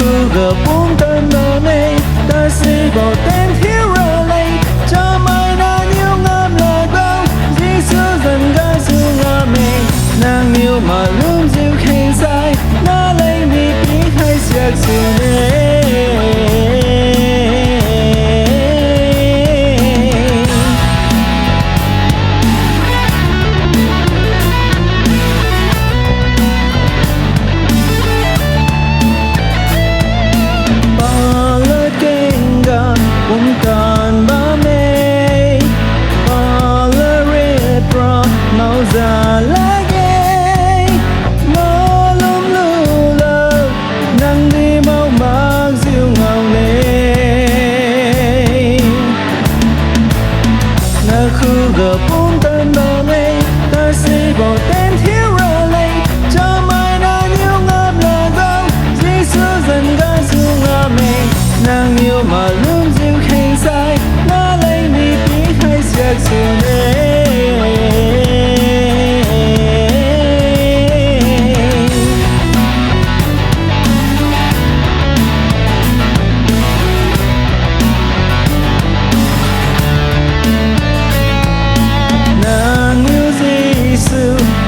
khu gờ bốn tên đồ này ta sẽ bỏ tên thiếu rồi lấy cho mai na nhiều ngam là bao dĩ xưa dần ga xưa ngà mình nàng nhiều mà lương dịu khen sai na lấy mi bí hay siết xưa này già lá ghé mơ lum lu lơ nắng đi mau mang diêu ngào lên na khu gờ bốn tên đồ này ta sẽ bỏ tên thiếu rồi lấy cho mai na nhiều ngập là gông dĩ xưa dần ga xưa ngà mình nàng nhiều mà lương diêu khen sai na lấy mi tí hay siết xưa này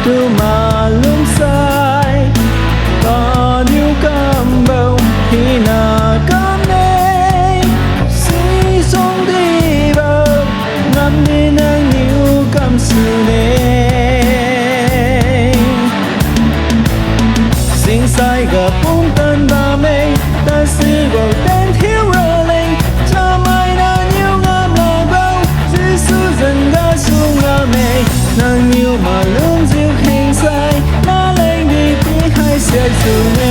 tu mà lung sai còn yêu cầm bầu khi nào cầm đây si xuống đi vào ngắm đi nàng yêu cầm sự này sinh sai gặp bốn tên ba mê ta sẽ gọi tên thiếu rồi lên cho mai nàng yêu ngắm là bao dĩ xưa dần đã xuống ngã mê nàng yêu mà lương dịu khen sai na lên đi tí hai sẽ dừng